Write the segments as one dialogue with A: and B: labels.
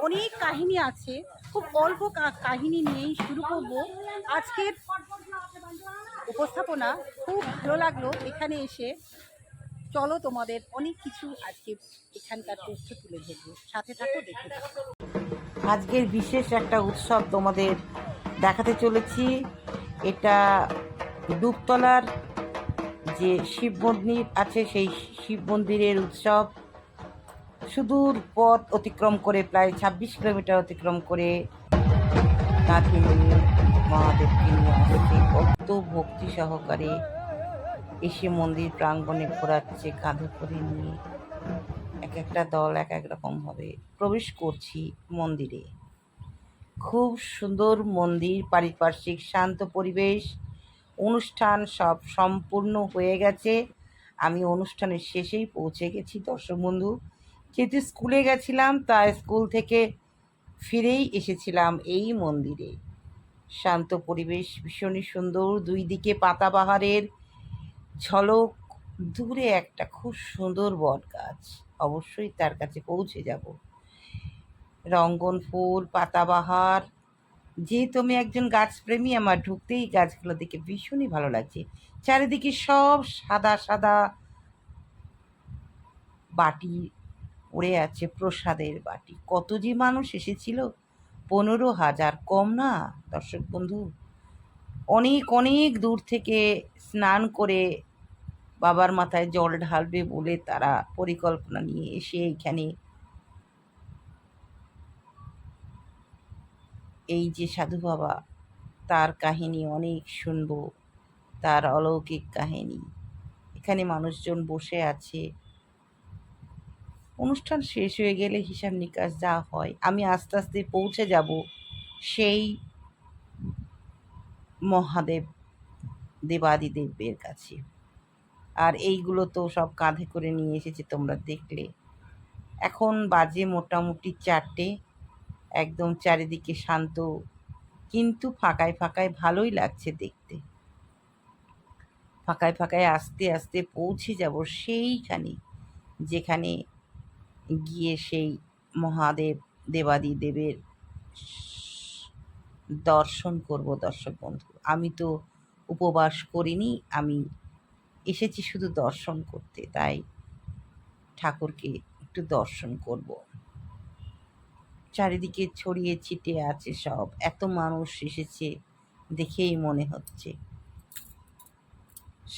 A: অনেক কাহিনী আছে। খুব অল্প কাহিনী নিয়েই শুরু করব আজকের উপস্থাপনা। খুব ভালো লাগলো এখানে এসে। চলো তোমাদের অনেক কিছু আজকে এখানকার তথ্য তুলে ধরবো, সাথে থাকো, দেখে থাকো।
B: আজকের বিশেষ একটা উৎসব তোমাদের দেখাতে চলেছি। এটা ডুবতলার যে শিব মন্দির আছে সেই শিব মন্দিরের উৎসব। সুদূর পথ অতিক্রম করে প্রায় ২৬ কিলোমিটার অতিক্রম করে কাঁধে নিয়ে মহাদেবকে নিয়ে আসছে। কত ভক্তি সহকারে এসে মন্দির প্রাঙ্গণে ঘোরাচ্ছে কাঁধে করে নিয়ে। এক একটা দল এক এক রকমভাবে প্রবেশ করছি মন্দিরে। খুব সুন্দর মন্দির, পারিপার্শ্বিক শান্ত পরিবেশ। অনুষ্ঠান সব সম্পূর্ণ হয়ে গেছে। আমি অনুষ্ঠানের শেষেই পৌঁছে গেছি দর্শক বন্ধু। যেহেতু স্কুলে গেছিলাম তাই স্কুল থেকে ফিরেই এসেছিলাম এই মন্দিরে। শান্ত পরিবেশ, ভীষণই সুন্দর। দুই দিকে পাতাবাহারের ঝলক, দূরে একটা খুব সুন্দর বট গাছ। অবশ্যই তার কাছে পৌঁছে যাব। রঙ্গন ফুল, পাতাবাহার। যেহেতু আমি একজন গাছপ্রেমী, আমার ঢুকতেই গাছগুলো দেখে ভীষণই ভালো লাগছে। চারিদিকে সব সাদা সাদা বাটি পড়ে আছে, প্রসাদের বাটি। কত যে মানুষ এসেছিল, ১৫,০০০, কম না দর্শক বন্ধু। অনেক অনেক দূর থেকে স্নান করে বাবার মাথায় জল ঢালবে বলে তারা পরিকল্পনা নিয়ে এসে এইখানে এই যে সাধু বাবা, তার কাহিনী অনেক শুনব, তার অলৌকিক কাহিনী। এখানে মানুষজন বসে আছে। অনুষ্ঠান শেষ হয়ে গেলে হিসাব নিকাশ যা হয়, আমি আস্তে আস্তে পৌঁছে যাব সেই মহাদেব, দেবাদিদেবের কাছে। আর এইগুলো তো সব কাঁধে করে নিয়ে এসেছে, তোমরা দেখলে। এখন বাজে মোটামুটি ৪টে। একদম চারিদিকে শান্ত, কিন্তু ফাঁকায় ফাঁকায় ভালোই লাগছে দেখতে। ফাঁকায় ফাঁকায় আস্তে আস্তে পৌঁছে যাব সেইখানে, যেখানে গিয়ে সেই মহাদেব, দেবাদিদেবের দর্শন করব দর্শক বন্ধু। আমি তো উপবাস করিনি, আমি এসেছি শুধু দর্শন করতে। তাই ঠাকুরকে একটু দর্শন করব। চারিদিকে ছড়িয়ে ছিটিয়ে আছে সব, এত মানুষ এসেছে দেখেই মনে হচ্ছে।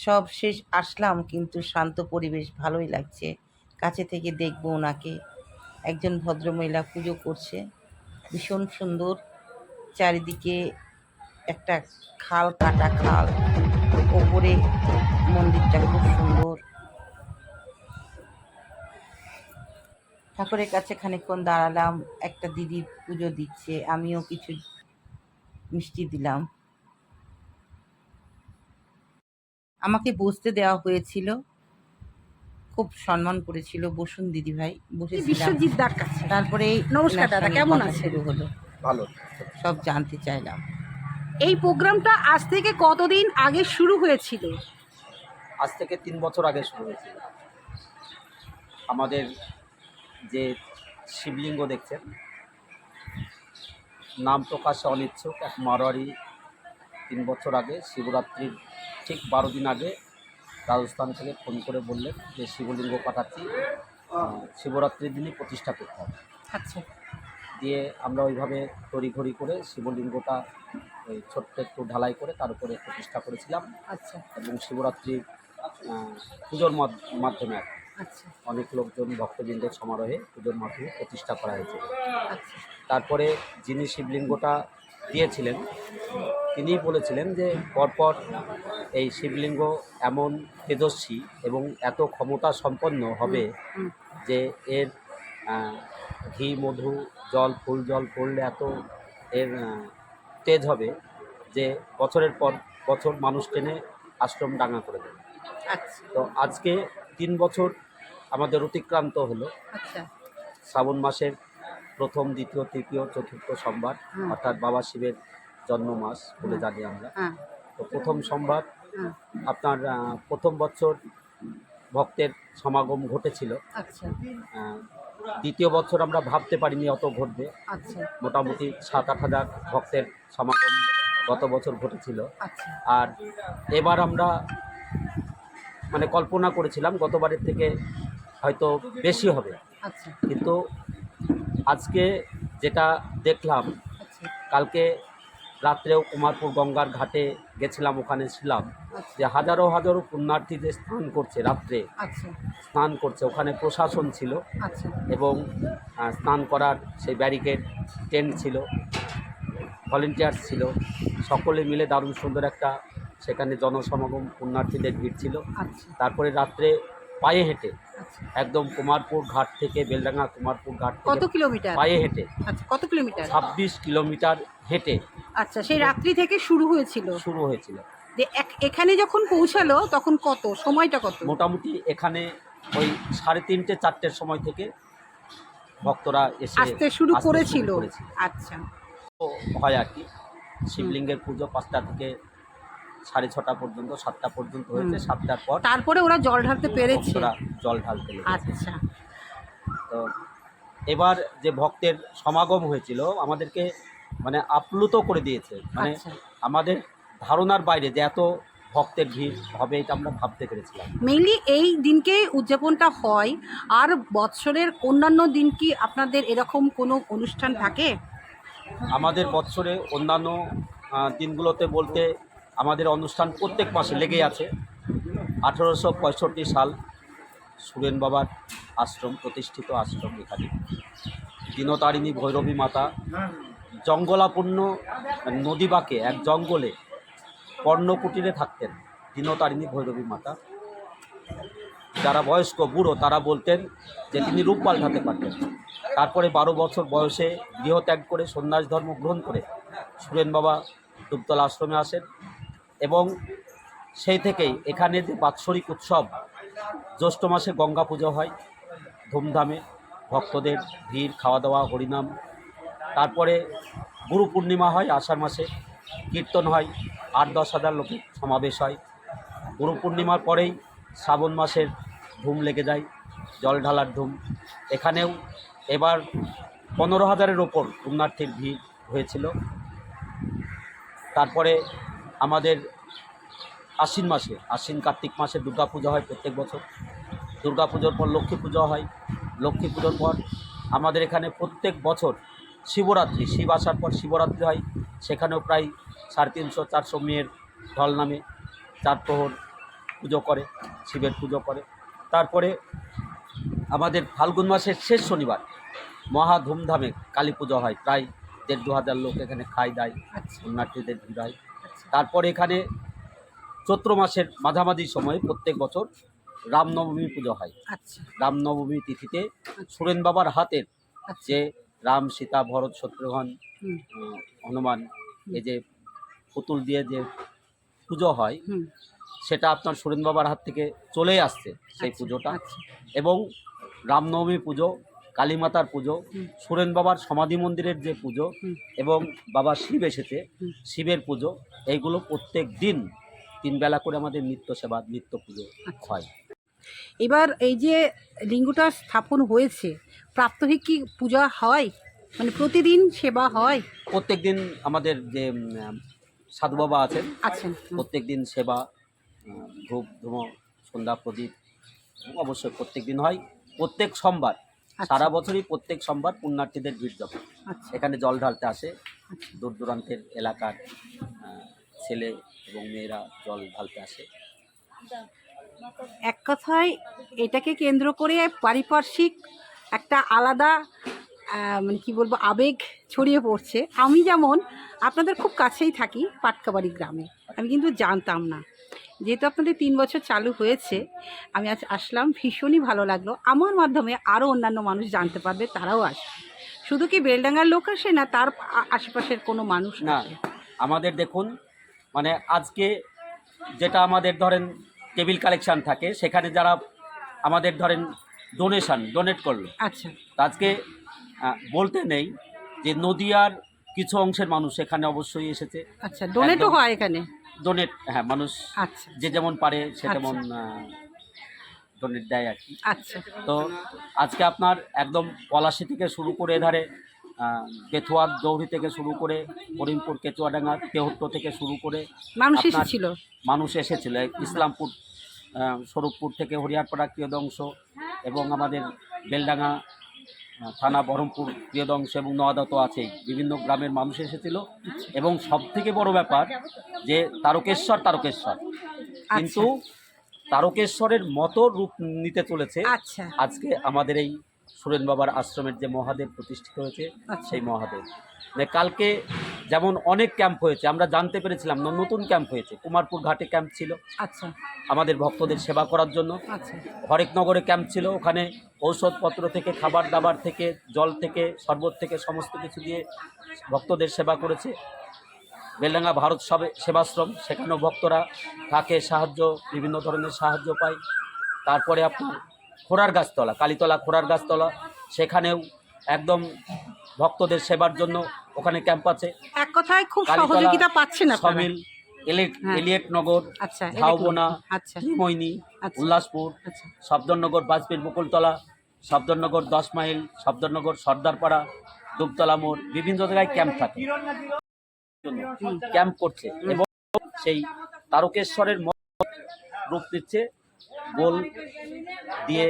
B: সব শেষ আসলাম, কিন্তু শান্ত পরিবেশ, ভালোই লাগছে। কাছে থেকে দেখবো ওনাকে। একজন ভদ্রমহিলা পুজো করছে, ভীষণ সুন্দর। চারিদিকে একটা খাল, কাটা খাল, ওপরে মন্দিরটা খুব সুন্দর। ঠাকুরের কাছে খানিকক্ষণ দাঁড়ালাম। একটা দিদি পুজো দিচ্ছে, আমিও কিছু মিষ্টি দিলাম। আমাকে বসতে দেওয়া হয়েছিল, খুব সম্মান করেছিল। বসুন দিদি ভাই, বসেছিলাম।
A: বিশ্বজিৎ দার কাছে।
B: তারপরে
A: নমস্কার দাদা, কেমন আছেন?
B: শুরু হলো,
C: ভালো।
B: সব জানতে চাইলাম।
A: এই প্রোগ্রামটা আজ থেকে কতদিন আগে শুরু হয়েছিল?
C: আজ থেকে ৩ বছর আগে শুরু হয়েছিল। আমাদের যে শিবলিঙ্গ দেখছেন, নাম প্রকাশে অনিচ্ছুক এক মারোয়ারি ৩ বছর আগে শিবরাত্রির ঠিক ১২ দিন আগে রাজস্থান থেকে ফোন করে বললেন যে শিবলিঙ্গ পাঠাচ্ছি, শিবরাত্রির দিনই প্রতিষ্ঠা করতে হবে।
A: আচ্ছা।
C: দিয়ে আমরা ওইভাবে তড়িঘড়ি করে শিবলিঙ্গটা ওই ছোট্ট একটু ঢালাই করে তার উপরে প্রতিষ্ঠা করেছিলাম।
A: আচ্ছা
C: এবং শিবরাত্রির পুজোর মাধ্যমে আর কি
A: আচ্ছা
C: অনেক লোকজন ভক্তবৃন্দের সমারোহে পুজোর মাধ্যমে প্রতিষ্ঠা করা হয়েছিল।
A: আচ্ছা
C: তারপরে যিনি শিবলিঙ্গটা দিয়েছিলেন তিনিই বলেছিলেন যে পরপর এই শিবলিঙ্গ এমন তেজস্বী এবং এত ক্ষমতা সম্পন্ন হবে যে এর ঘি, মধু, জল, ফুল জল পড়লে এত এর তেজ হবে যে বছরের পর বছর মানুষ টেনে আশ্রম ডাঙা করে দেবে।
A: আচ্ছা
C: তো আজকে ৩ বছর আমাদের অতিক্রান্ত হলো।
A: আচ্ছা
C: শ্রাবণ মাসের প্রথম, দ্বিতীয়, তৃতীয়, চতুর্থ সোমবার, অর্থাৎ বাবা শিবের জন্ম মাস বলে জানি আমরা। তো প্রথম সোমবার আপনার প্রথম বছর ভক্তের সমাগম ঘটেছিল।
A: আচ্ছা
C: দ্বিতীয় বছর আমরা ভাবতে পারিনি অত ঘটবে।
A: আচ্ছা
C: মোটামুটি 7-8 হাজার ভক্তের সমাগম গত বছর ঘটেছিল।
A: আচ্ছা
C: আর এবার আমরা মানে কল্পনা করেছিলাম গতবারের থেকে হয়তো বেশি হবে,
A: আচ্ছা
C: কিন্তু আজকে যেটা দেখলাম,
A: আচ্ছা
C: কালকে রাত্রেও কুমারপুর গঙ্গার ঘাটে গেছিলাম, ওখানে ছিলাম,
A: আচ্ছা
C: যে হাজারো হাজারো পুণ্যার্থী যে স্নান করছে, রাত্রে
A: আচ্ছা
C: স্নান করছে, ওখানে প্রশাসন ছিল
A: আচ্ছা
C: এবং স্নান করার সেই ব্যারিকেড টেন্ট ছিল, ভলেন্টিয়ার্স ছিল, সকলে মিলে দারুণ সুন্দর একটা সেখানে জনসমাগম, পুণ্যার্থীদের ভিড় ছিল।
A: আচ্ছা
C: তারপরে রাত্রে পায়ে হেঁটে
A: আচ্ছা
C: একদম কুমারপুর ঘাট থেকে, বেলডাঙ্গা কুমারপুর ঘাট
A: কত
C: থেকে
A: কিলোমিটার?
C: পায়ে হেঁটে
A: আচ্ছা কত কিলোমিটার?
C: 26 কিলোমিটার হেঁটে
A: আচ্ছা সেই রাত্রি থেকে শুরু হয়েছিল।
C: শুরু হয়েছিল।
A: যে এখানে যখন পৌঁছালো তখন কত সময়টা কত?
C: মোটামুটি এখানে ওই 3:30-4টের সময় থেকে ভক্তরা এসে
A: আসতে শুরু
C: আসতে
A: করেছিল।
C: করেছে।
A: আচ্ছা
C: তো হয় আর কি, শিবলিঙ্গের পুজো 5টা থেকে 6:30 পর্যন্ত, 7টা পর্যন্ত হয়েছে। 7টার পর
A: তারপরে ওরা জল ঢালতে পেরেছে।
C: ভক্তরা জল ঢালতে লেগেছে।
A: আচ্ছা
C: তো এবার যে ভক্তের সমাগম হয়েছিল আমাদেরকে মানে আপ্লুত করে দিয়েছে, মানে
A: আচ্ছা
C: আমাদের ধারণার বাইরে যে এত ভক্তের ভিড় হবে এটা আমরা ভাবতে পেরেছিলাম।
A: মেইনলি এই দিনকে উদযাপনটা হয়, আর বৎসরের অন্যান্য দিন কি আপনাদের এরকম কোনো অনুষ্ঠান থাকে?
C: আমাদের বৎসরে অন্যান্য দিনগুলোতে বলতে আমাদের অনুষ্ঠান প্রত্যেক মাসে লেগেই আছে। 1865 সাল সুরেন বাবার আশ্রম, প্রতিষ্ঠিত আশ্রম এখানে। দিনতারিণী ভৈরবী মাতা জঙ্গলাপূর্ণ নদী বাঁকে এক জঙ্গলে পর্ণকুটিরে থাকতেন দিনতারিণী ভৈরবী মাতা। যারা বয়স্ক বুড়ো তারা বলতেন যে তিনি রূপ পাল্টাতে পারতেন। তারপরে 12 বছর বয়সে গৃহত্যাগ করে সন্ন্যাস ধর্ম গ্রহণ করে সুরেন বাবা ডুবতলা আশ্রমে আসেন, এবং সেই থেকেই এখানে যে বাৎসরিক উৎসব, জ্যৈষ্ঠ মাসে গঙ্গা পুজো হয় ধুমধামে, ভক্তদের ভিড়, খাওয়া দাওয়া, হরিনাম। তারপরে গুরু পূর্ণিমা হয় আষাঢ় মাসে, কীর্তন হয়, 8-10 হাজার লোকের সমাবেশ হয়। গুরু পূর্ণিমার পরেই শ্রাবণ মাসের ধুম লেগে যায়, জল ঢালার ধুম। এখানেও এবার 15,000-এর ওপর পুণ্যার্থীর ভিড় হয়েছিল। তারপরে আমাদের আশ্বিন কার্তিক মাসে দুর্গাপূজা হয় প্রত্যেক বছর। দুর্গাপুজোর পর লক্ষ্মী পুজো হয়। লক্ষ্মী পুজোর পর আমাদের এখানে প্রত্যেক বছর শিবরাত্রি, শিব আসার পর শিবরাত্রি হয়। সেখানেও প্রায় 350-400 মেয়ের ঢল নামে 4 প্রহর পুজো করে, শিবের পুজো করে। তারপরে আমাদের ফাল্গুন মাসের শেষ শনিবার মহা ধুমধামে কালী পুজো হয়, প্রায় 1,500-2 হাজার লোক এখানে খায় দায়,
A: আচ্ছা
C: পুণ্যার্থীদের ভিড় হয়। তারপরে এখানে চৈত্র মাসের মাঝামাঝি সময়ে প্রত্যেক বছর রামনবমী পুজো হয়।
A: আচ্ছা
C: রামনবমী তিথিতে সুরেন বাবার হাতের
A: আচ্ছা
C: যে রাম, সীতা, ভরত, শত্রুঘ্ন,
A: হুম
C: হনুমান, এই যে পুতুল দিয়ে যে পুজো হয়,
A: হুম
C: সেটা আপনার সুরেন বাবার হাত থেকে চলেই আসছে সেই
A: আচ্ছা,
C: পুজোটা।
A: আচ্ছা
C: এবং রামনবমী পুজো, কালীমাতার পুজো,
A: হুম
C: সুরেন বাবার সমাধি মন্দিরের যে পুজো,
A: হুম
C: এবং বাবা শিব এসেছে
A: হুম।
C: শিবের পুজো, এইগুলো প্রত্যেক দিন 3 বেলা করে আমাদের নিত্য সেবা, নিত্য পুজো
A: আচ্ছা।
C: হয়।
A: এবার এই যে লিঙ্গটা স্থাপন হয়েছে, প্রাত্যহিক কি পূজা হয়, মানে প্রতিদিন সেবা হয়?
C: প্রত্যেক দিন আমাদের যে সাধু বাবা আছেন,
A: আচ্ছা
C: প্রত্যেক দিন সেবা, ধূপ ধুম, সন্ধ্যা প্রদীপ অবশ্যই প্রত্যেক দিন হয়। প্রত্যেক সোমবার, সারা বছরই প্রত্যেক সোমবার পুণ্যার্থীদের ভিড় জমে।
A: আচ্ছা
C: এখানে জল ঢালতে আসে
A: আচ্ছা
C: দূর দূরান্তের এলাকার ছেলে এবং মেয়েরা জল ঢালতে আসে।
A: এক কথায় এটাকে কেন্দ্র করে পারিপার্শ্বিক একটা আলাদা মানে কি বলবো, আবেগ ছড়িয়ে পড়ছে। আমি যেমন আপনাদের খুব কাছেই থাকি, পাটকাবাড়ি গ্রামে, আমি কিন্তু জানতাম না। যেহেতু আপনাদের 3 বছর চালু হয়েছে, আমি আজ আসলাম, ভীষণই ভালো লাগলো। আমার মাধ্যমে আরও অন্যান্য মানুষ জানতে পারবে, তারাও আসবে। শুধু কি বেলডাঙ্গার লোক আসে না, তার আশেপাশের কোনো মানুষ
C: না,
A: আসে?
C: আমাদের দেখুন, মানে আজকে যেটা আমাদের ধরেন টেবিল কালেকশান থাকে, সেখানে যারা আমাদের ধরেন ডোনেট করলো,
A: আচ্ছা
C: তা আজকে বলতে নেই যে নদিয়ার কিছু অংশের মানুষ এখানে অবশ্যই এসেছে।
A: আচ্ছা, ডোনেটও হয় এখানে?
C: ডোনেট, হ্যাঁ, মানুষ
A: আচ্ছা
C: যে যেমন পারে সে
A: আচ্ছা।
C: তেমন ডোনেট দেয় আর কি।
A: আচ্ছা
C: তো আজকে আপনার একদম পলাশি থেকে শুরু করে এধারে বেথুয়া দৌড়ি থেকে শুরু করে করিমপুর কেচুয়াডাঙ্গা তেহট্ট থেকে শুরু করে
A: মানুষ
C: আপনার
A: এসেছিল।
C: মানুষ এসেছিল। এই ইসলামপুর স্বরূপপুর থেকে হরিয়ারপাড়া কিয়দংশ এবং আমাদের বেলডাঙ্গা থানা বহরমপুর প্রিয়দংশ এবং নোয়াদা তো আছেই, বিভিন্ন গ্রামের মানুষ এসেছিল। এবং সবথেকে বড় ব্যাপার যে তারকেশ্বর কিন্তু তারকেশ্বরের মতো রূপ নিতে চলেছে
A: আচ্ছা
C: আজকে আমাদের এই সুরেন বাবার আশ্রমের যে মহাদেব প্রতিষ্ঠিত হয়েছে
A: আচ্ছা।
C: সেই মহাদেব। মানে কালকে যেমন অনেক ক্যাম্প হয়েছে, আমরা জানতে পেরেছিলাম নতুন ক্যাম্প হয়েছে, কুমারপুর ঘাটে ক্যাম্প ছিল
A: আচ্ছা
C: আমাদের ভক্তদের সেবা করার জন্য,
A: আচ্ছা
C: হরেকনগরে ক্যাম্প ছিল, ওখানে ঔষধপত্র থেকে খাবার দাবার থেকে জল থেকে শরবত থেকে সমস্ত কিছু দিয়ে ভক্তদের সেবা করেছে। বেলডাঙ্গা ভারত সেবাশ্রম, সেখানেও ভক্তরা থাকে, সাহায্য বিভিন্ন ধরনের সাহায্য পায়। তারপরে আপনার খোরার গাছতলা, কালীতলা খোরার গাছতলা, সেখানেও একদম ভক্তদের সেবার জন্য ওখানে ক্যাম্প আছে।
A: এক কথায় খুব
C: কালীতলা,
A: সহযোগিতা পাচ্ছেন আপনারা।
C: সমিল,
A: হ্যাঁ।
C: এলিয়েট নগর,
A: আচ্ছা
C: ঝাউবোনা,
A: আচ্ছা
C: মৈনী,
A: আচ্ছা।
C: উল্লাসপুর,
A: আচ্ছা
C: সফদরনগর বাজপেয়ীর বকুলতলা, সফদরনগর 10 মাইল, সফদরনগর সর্দারপাড়া, দুবতলা মোড়, বিভিন্ন জায়গায় ক্যাম্প থাকে, ক্যাম্প করছে। এবং সেই তারকেশ্বরের রূপ দিচ্ছে, গোল দিয়ে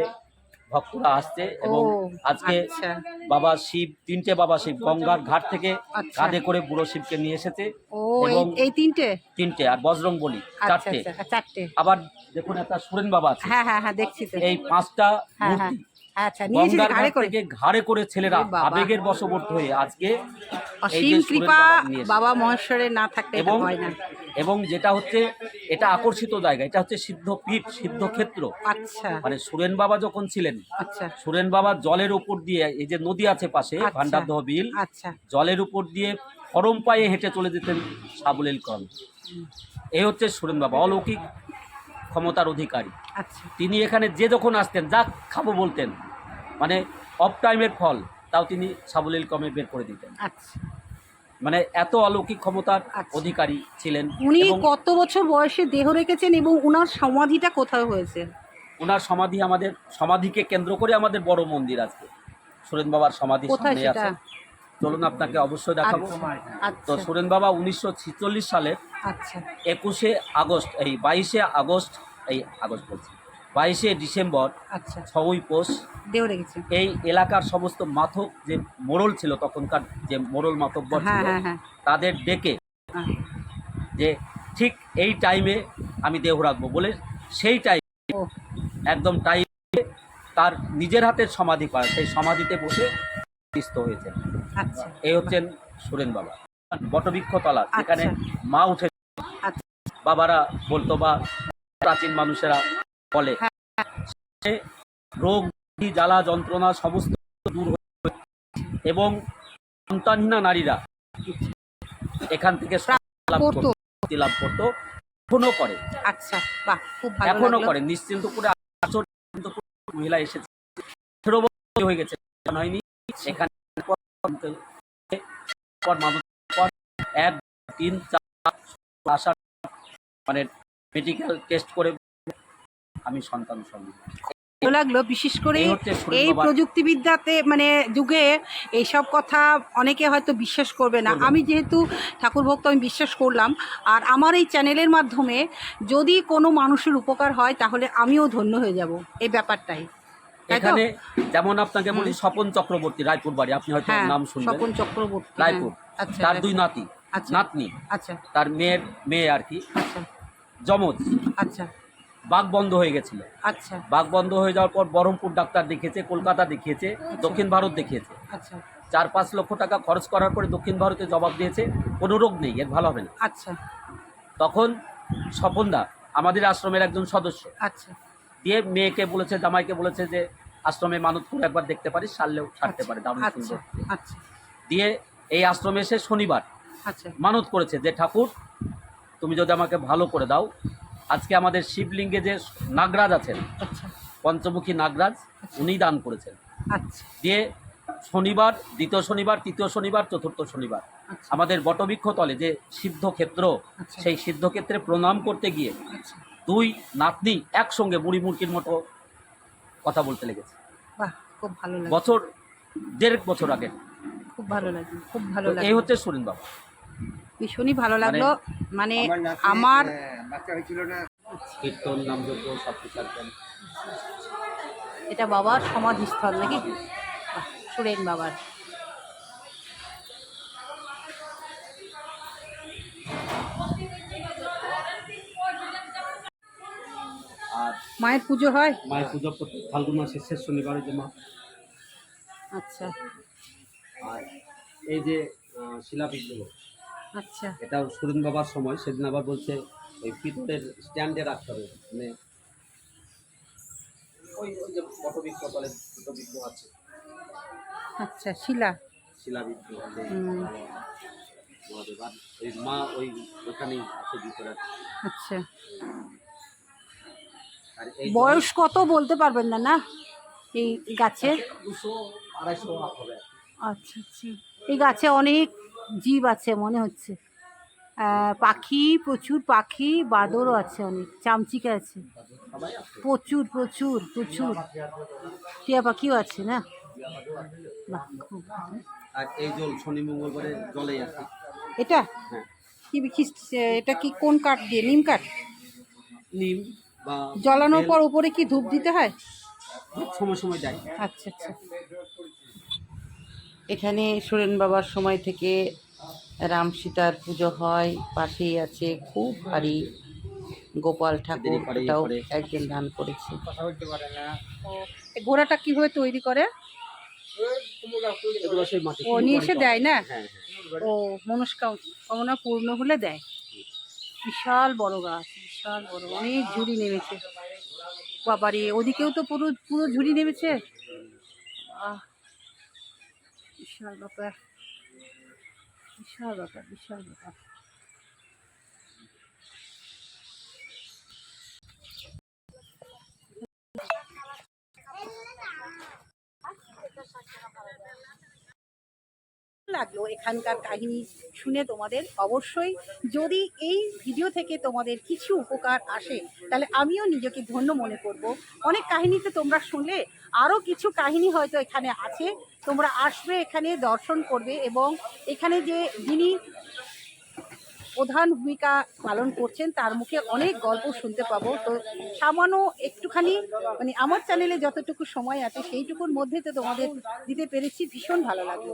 C: ভক্তরা আসছে। এবং
A: ও,
C: আজকে
A: আচ্ছা।
C: বাবা শিব, 3টে বাবা শিব গঙ্গার ঘাট থেকে
A: আচ্ছা।
C: কাঁধে করে বুড়ো শিবকে নিয়ে এসেছে।
A: ও
C: এবং
A: এই তিনটে
C: 3টে, আর বজরং বলি
A: আচ্ছা
C: 4টে।
A: আচ্ছা চারটে।
C: আবার দেখুন একটা সুরেন বাবা আছে,
A: হ্যাঁ হ্যাঁ হ্যাঁ দেখছি তো।
C: এই 5টা
A: হ্যাঁ হ্যাঁ
C: মূর্তি
A: আচ্ছা নিয়েছি
C: গঙ্গার
A: ঘাড়ে
C: ঘাট
A: করে।
C: থেকে ঘাড়ে করে ছেলেরা
A: এ বাবা।
C: আবেগের বশবর্তী হয়ে আজকে এই
A: অসীম
C: যে সুরেন
A: কৃপা
C: বাবা নিয়ে এসেছে।
A: বাবা মহেশ্বরের না থাকলে এটা
C: এবং
A: হয় না।
C: এবং যেটা হচ্ছে এটা আকর্ষিত জায়গা, এটা হচ্ছে সিদ্ধপীঠ, সিদ্ধক্ষেত্র।
A: আচ্ছা
C: মানে সুরেন বাবা যখন ছিলেন,
A: আচ্ছা
C: সুরেন বাবা জলের উপর দিয়ে, এই যে নদী আছে পাশে
A: আচ্ছা।
C: ভান্ডারদহ বিল,
A: আচ্ছা
C: জলের উপর দিয়ে ফরম পায়ে হেঁটে চলে যেতেন সাবলীল কল। এই হচ্ছে সুরেন বাবা, অলৌকিক ক্ষমতার অধিকারী।
A: আচ্ছা
C: তিনি এখানে যে যখন আসতেন যা খাবো বলতেন, মানে অফ টাইমের ফল তাও তিনি সাবলীল কমে বের করে দিতেন।
A: আচ্ছা।
C: মানে এত অলৌকিক ক্ষমতার
A: আচ্ছা।
C: অধিকারী ছিলেন।
A: উনি
C: এবং
A: কত বছর বয়সে দেহ রেখেছেন এবং উনার সমাধিটা কোথায় হয়েছে?
C: ওনার সমাধি, আমাদের সমাধিকে কেন্দ্র করে আমাদের বড় মন্দির আজকে সুরেন বাবার সমাধি
A: কোথায়
C: সামনে
A: সেটা?
C: আছে, চলুন আপনাকে অবশ্যই দেখাবো।
A: আচ্ছা
C: তো
A: আচ্ছা
C: সুরেন বাবা 1946 সালের
A: আচ্ছা
C: 21শে আগস্ট, এই 22শে আগস্ট, এই আগস্ট বলছি 22শে ডিসেম্বর,
A: আচ্ছা
C: 6ই পৌষ,
A: দেহ রেখেছেন।
C: এই এলাকার সমস্ত মাথক যে মোড়ল ছিল, তখনকার যে মোড়ল মাতব্বর
A: হ্যাঁ
C: ছিল,
A: হ্যাঁ হ্যাঁ
C: তাদের ডেকে
A: হ্যাঁ।
C: যে ঠিক এই টাইমে আমি দেহ রাখবো বলে, সেই টাইম
A: ও
C: একদম টাইমে তার নিজের হাতের সমাধি করা, সেই সমাধিতে বসে প্রতিষ্ঠিত হয়েছে।
A: আচ্ছা
C: এই হচ্ছেন সুরেন বাবা। বটবৃক্ষ তলা, যেখানে
A: আচ্ছা।
C: মা উঠে
A: আচ্ছা
C: বাবারা বলতো বা প্রাচীন মানুষেরা বলে, সে রোগ জ্বালা যন্ত্রণা সমস্ত দূর হয়ে এবং সন্তানহীনা নারীরা এখান থেকে লাভ
A: করতো।
C: মুক্তি লাভ করতো, এখনো করে,
A: আচ্ছা বাহ খুব ভালো
C: এখনো
A: লাগলো।
C: করে। নিশ্চিন্তপুরে 8 মহিলা এসেছে, 18 বছর হয়ে গেছে, হয়নি এখানে। পর মানুষ 1 3 4 আসার মানে মেডিকেল টেস্ট করে আমি সন্তান সঙ্গে।
A: ভালো লাগলো, বিশেষ করে
C: এই হচ্ছে সুরেন
A: এই
C: বাবার-
A: প্রযুক্তিবিদ্যাতে মানে যুগে এইসব কথা অনেকে হয়তো বিশ্বাস করবে না।
C: করবে না।
A: আমি যেহেতু ঠাকুর ভক্ত, আমি বিশ্বাস করলাম। আর আমার এই চ্যানেলের মাধ্যমে যদি কোনো মানুষের উপকার হয় তাহলে আমিও ধন্য হয়ে যাব, এই ব্যাপারটাই। তাই তো?
C: এখানে যেমন আপনাকে বলি, স্বপন চক্রবর্তী, রায়পুর বাড়ি, আপনি হয়তো
A: হ্যাঁ
C: নাম শুনবেন,
A: স্বপন চক্রবর্তী, হ্যাঁ।
C: রায়পুর।
A: আচ্ছা
C: তার 2 নাতি,
A: আচ্ছা
C: নাতনি,
A: আচ্ছা
C: তার মেয়ে আর কি,
A: আচ্ছা
C: যমজ।
A: আচ্ছা
C: বাঘ বন্ধ হয়ে গেছিল,
A: আচ্ছা
C: বাঘ বন্ধ হয়ে যাওয়ার পর বহরমপুর ডাক্তার দেখিয়েছে, কলকাতা দেখিয়েছে, দক্ষিণ ভারত দেখিয়েছে।
A: আচ্ছা
C: 4-5 লক্ষ টাকা খরচ করার পরে দক্ষিণ ভারতে জবাব দিয়েছে কোনো রোগ নেই, এর ভালো হবে না।
A: আচ্ছা
C: তখন স্বপনদা আমাদের আশ্রমের একজন সদস্য
A: আচ্ছা
C: দিয়ে মেয়েকে বলেছে, জামাইকে বলেছে যে আশ্রমে মানত করে একবার দেখতে পারিস, সারলেও ছাড়তে পারে, দারুণ
A: আচ্ছা
C: সুন্দর।
A: আচ্ছা
C: দিয়ে এই আশ্রমে এসে শনিবার
A: আচ্ছা
C: মানত করেছে যে ঠাকুর তুমি যদি আমাকে ভালো করে দাও, আজকে আমাদের শিবলিঙ্গে যে নাগরাজ আছেন,
A: আচ্ছা
C: পঞ্চমুখী নাগরাজ, উনি দান করেছেন।
A: আচ্ছা
C: দিয়ে শনিবার, দ্বিতীয় শনিবার, তৃতীয় শনিবার, চতুর্থ শনিবার
A: আচ্ছা
C: আমাদের বটবৃক্ষ তলে যে সিদ্ধক্ষেত্র,
A: আচ্ছা।
C: সেই সিদ্ধক্ষেত্রে প্রণাম করতে গিয়ে
A: আচ্ছা
C: 2 নাতনি একসঙ্গে বুড়ি মুরগির মতো কথা বলতে লেগেছে।
A: বাহ, খুব ভালো লাগে,
C: বছর 1.5 বছর আগে।
A: খুব ভালো লাগে, খুব ভালো
C: তো এই
A: লাগে,
C: হচ্ছে সুরেন বাবা।
A: ভীষণই ভালো লাগলো। মানে আমার
C: কীর্তন নামযজ্ঞ সব কিছু একদম।
A: এটা বাবার সমাধিস্থল নাকি? বাহ, সুরেন বাবার।
C: আর
A: মায়ের পুজো হয়?
C: মায়ের পুজো প্রতি ফাল্গুন মাসের শেষ শনিবারে যে মা।
A: আচ্ছা
C: আর এই যে শিলা বিগ্রহ,
A: আচ্ছা
C: এটা সুরেন বাবার সময়, সেদিন আবার বলছে ওই পিতলের স্ট্যান্ডে রাখতে হবে, মানে ওই ওই যে বটবৃক্ষ তলে দুটো বিগ্রহ আছে,
A: আচ্ছা, শিলা।
C: শিলা বিগ্রহ যে
A: হুম।
C: মহাদেব। আর ওই মা ওই ওখানেই আছে ভিতরে।
A: আচ্ছা,
C: আর এই
A: বয়স কত বলতে পারবেন না, না এই গাছের?
C: 200-250 হবে।
A: আচ্ছা আচ্ছা, এই গাছে অনেক জীব আছে মনে হচ্ছে, পাখি, প্রচুর পাখি, বাঁদরও আছে, অনেক চামচিকা আছে,
C: সবাই আছে।
A: প্রচুর প্রচুর প্রচুর টিয়া পাখিও আছে না? বাহ, খুব ভালো।
C: আর এই জল শনি মঙ্গলবারে জলেই আছে।
A: এটা
C: হ্যাঁ,
A: এটা কি কোন কাঠ দিয়ে? নিম কাঠ?
C: নিম বা
A: জ্বালানোর
C: বেল
A: পর উপরে কি ধূপ দিতে হয়?
C: সময় সময় যায়।
A: আচ্ছা আচ্ছা।
B: এখানে সুরেন বাবার সময় থেকে রাম সীতার পুজো হয়। পাশেই আছে খুব ভারী গোপাল ঠাকুর,
C: এপারে
B: এটাও
C: এপারে।
B: একজন দান করেছে।
A: ও, এই ঘোড়াটা কিভাবে তৈরি করে?
C: এগুলো সেই মাটি
A: ও নিয়ে এসে দেয় না?
C: হ্যাঁ,
A: ও, মনস্কামনা পূর্ণ হলে দেয়। বিশাল বড় গাছ, বিশাল বড়, অনেক ঝুড়ি নেমেছে। বাবারে, ওদিকেও তো পুরো পুরো ঝুড়ি নেমেছে। আহ, বিশাল ব্যাপার, বিশাল ব্যাপার, বিশাল ব্যাপার। লাগলো এখানকার কাহিনী শুনে তোমাদের। অবশ্যই যদি এই ভিডিও থেকে তোমাদের কিছু উপকার আসে, তাহলে আমিও নিজেকে ধন্য মনে করব। অনেক কাহিনীতে তোমরা শুনলে, আরও কিছু কাহিনী হয়তো এখানে আছে, তোমরা আসবে এখানে দর্শন করবে, এবং এখানে যে যিনি প্রধান ভূমিকা পালন করছেন তার মুখে অনেক গল্প শুনতে পাবো। তো সামান্য একটুখানি, মানে আমার চ্যানেলে যতটুকু সময় আছে সেইটুকুর মধ্যে তো তোমাদের দিতে পেরেছি, ভীষণ ভালো লাগলো।